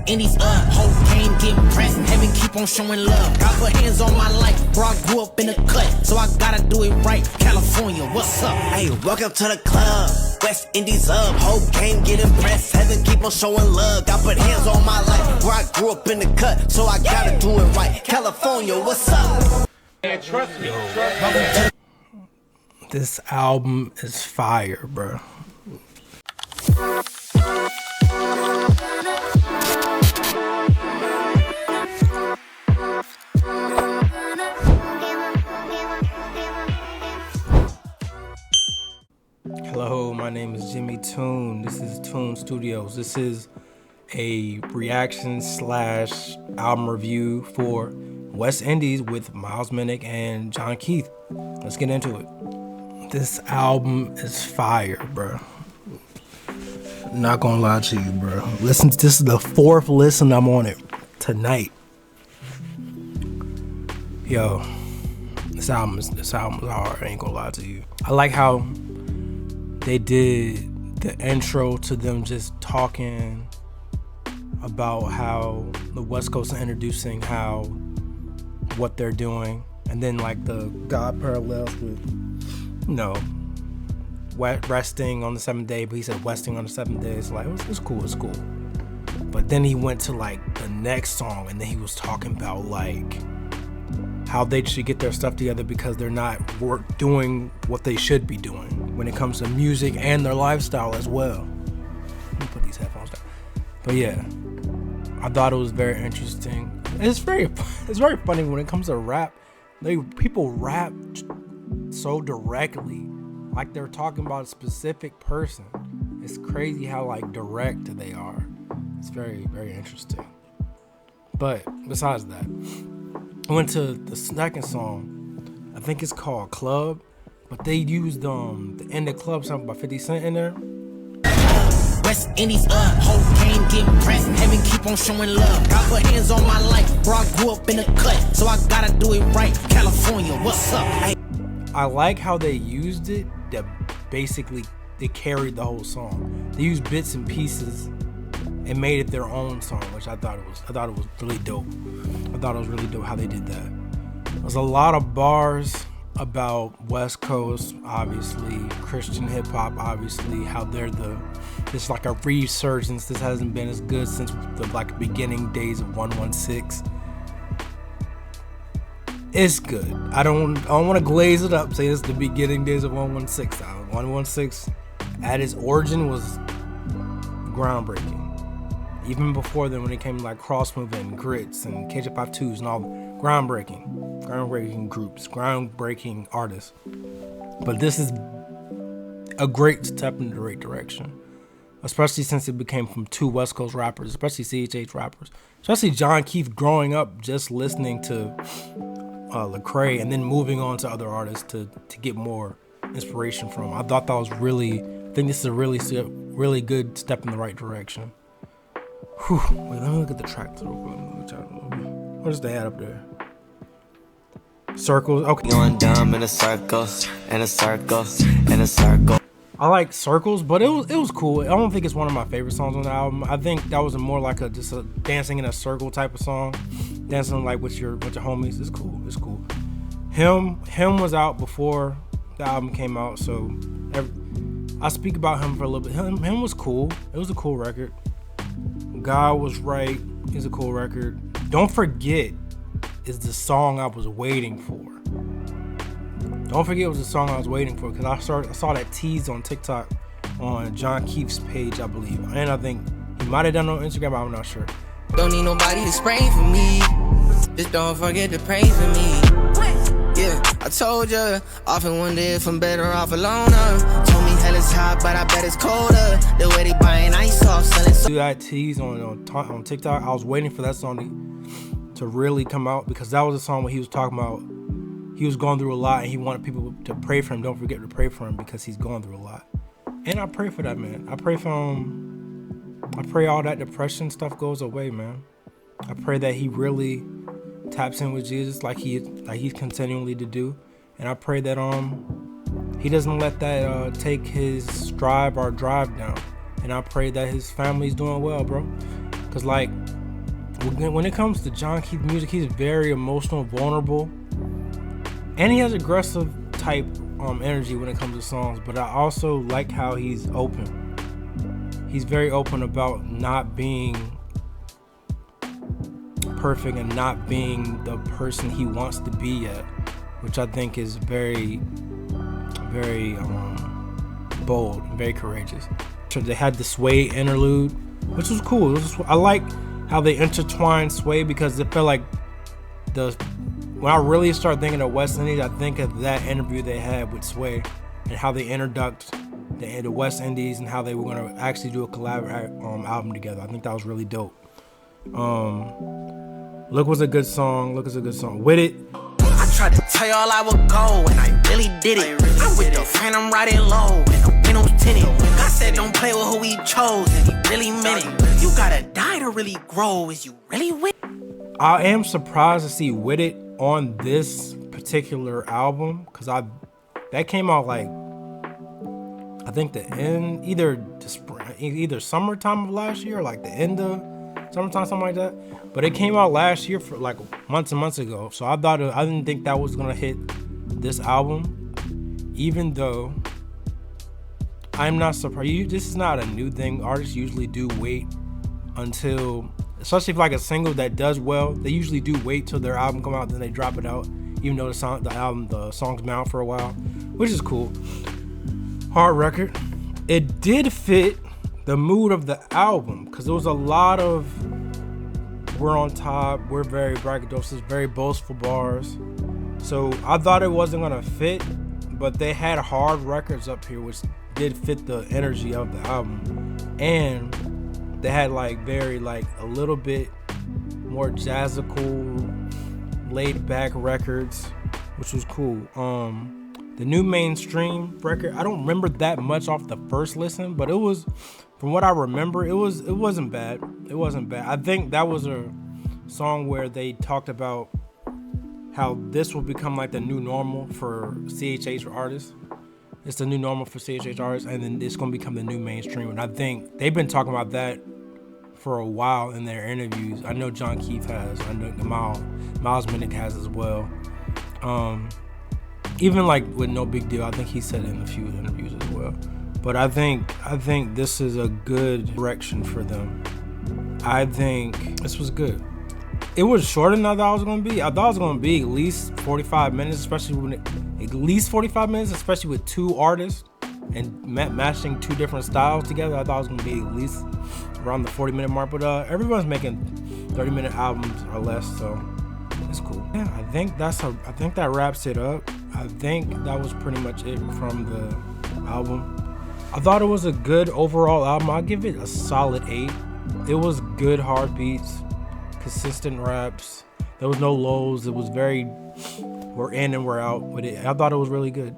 Indies whole game getting pressed, heaven keep on showing love. I put hands on my life, bro, I grew up in the cut, so I gotta do it right. California, what's up? Hey, welcome to the club, West Indies whole game getting pressed, heaven keep on showing love. I put hands on my life, bro, I grew up in the cut, so I gotta do it right. California, what's up? Man, trust me. This album is fire, bro. Hello, my name is Jimmy Toon. This is Toon Studios. This is a reaction / album review for West Indies with milesminnick and jonkeith. Let's get into it. This album is fire, bro. Not gonna lie to you, bro. Listen, this is the 4th listen I'm on it tonight. Yo, this album is hard. I ain't gonna lie to you. I like how they did the intro to them just talking about how the West Coast are introducing what they're doing, and then like the God parallels with, you know, resting on the 7th day, but he said westing on the 7th day. It's like, it's cool. But then he went to like the next song, and then he was talking about like how they should get their stuff together because they're not doing what they should be doing when it comes to music and their lifestyle as well. Let me put these headphones down. But yeah, I thought it was very interesting. It's very funny when it comes to rap. People rap so directly, like they're talking about a specific person. It's crazy how like direct they are. It's very, very interesting. But besides that, I went to the second song. I think it's called Club, but they used the End of Club song by 50 Cent in there. West Indies whole game getting pressed, heaven keep on showing love. I put hands on my life, bro, I grew up in the cut, so I gotta do it right. California, what's up? Hey. I like how they used it, that basically they carried the whole song. They used bits and pieces and made it their own song, which I thought it was really dope. I thought it was really dope how they did that. There's a lot of bars about West Coast, obviously, Christian hip hop, obviously, how it's like a resurgence. This hasn't been as good since the like beginning days of 116. It's good. I don't want to glaze it up, say it's the beginning days of 116. 116 at its origin was groundbreaking. Even before then, when it came to like Cross Movement, Grits, and KJ52s and all, groundbreaking groups, groundbreaking artists. But this is a great step in the right direction, especially since it became from 2 West Coast rappers, especially CHH rappers, especially jonkeith growing up just listening to Lecrae and then moving on to other artists to get more inspiration from. I thought that was I think this is a really good step in the right direction. Whew. Wait, let me look at the track real quick. What does they have up there? Circles. Okay. Going dumb in a circle, in a circle, in a circle. I like Circles, but it was cool. I don't think it's one of my favorite songs on the album. I think that was more like just a dancing in a circle type of song, dancing like with your homies. It's cool. Him was out before the album came out, so I speak about him for a little bit. Him was cool. It was a cool record. God Was Right is a cool record. Don't Forget is the song I was waiting for. Don't Forget was the song I was waiting for because I saw that tease on TikTok on jonkeith's page, I believe. And I think he might have done it on Instagram, but I'm not sure. Don't need nobody to spray for me. Just don't forget to pray for me. Yeah, I told ya, often wonder if I'm better off alone. Told me hell is hot, but I bet it's colder. The way they buying ice off, selling so. Do that tease on TikTok. I was waiting for that song to really come out because that was a song where he was talking about he was going through a lot and he wanted people to pray for him. Don't forget to pray for him because he's going through a lot. And I pray for that man. I pray for him. I pray all that depression stuff goes away, man. I pray that he really taps in with Jesus like he's continually to do, and I pray that he doesn't let that take his drive down, and I pray that his family's doing well, bro. Cause like when it comes to Jonkeith music, he's very emotional, vulnerable, and he has aggressive type energy when it comes to songs. But I also like how he's open. He's very open about not being perfect and not being the person he wants to be yet, which I think is very, very bold and very courageous. So they had the Sway interlude, which was cool. I like how they intertwined Sway because it felt like when I really start thinking of West Indies, I think of that interview they had with Sway and how they introduced the West Indies and how they were going to actually do a collab album together. I think that was really dope. Look was a good song. With It. I tried to tell y'all I would go, and I really did it. I'm with the phantom riding low, and the windows tinted. God said don't play with who he chose, and he really meant it. You gotta die to really grow. Is you really with it? I am surprised to see With It on this particular album, because that came out like, I think the end, either summertime of last year or like the end of summertime, something like that. But it came out last year for like months and months ago. So I didn't think that was gonna hit this album, even though I'm not surprised. This is not a new thing. Artists usually do wait until, especially if like a single that does well, they usually do wait till their album come out, then they drop it out, even though the song's been out for a while, which is cool. Hard record. It did fit the mood of the album, because there was a lot of we're on top, we're very braggadocious, very boastful bars. So I thought it wasn't gonna fit, but they had hard records up here which did fit the energy of the album. And they had like very like a little bit more jazzical, laid back records, which was cool. The new mainstream record, I don't remember that much off the first listen, but it was, from what I remember, it wasn't bad. It wasn't bad. I think that was a song where they talked about how this will become like the new normal for CHH artists. It's the new normal for CHH artists, and then it's gonna become the new mainstream. And I think they've been talking about that for a while in their interviews. I know Jonkeith has. I know milesminnick has as well. Even like with No Big Deal, I think he said it in a few interviews as well. But I think this is a good direction for them. I think this was good. It was shorter than I thought it was gonna be. I thought it was gonna be at least 45 minutes, especially with two artists and matching two different styles together. I thought it was gonna be at least around the 40-minute mark. But everyone's making 30-minute albums or less, so it's cool. Yeah, I think that wraps it up. I think that was pretty much it from the album. I thought it was a good overall album. I'll give it a solid 8. It was good hard beats, consistent raps. There was no lows. It was very, we're in and we're out with it. I thought it was really good.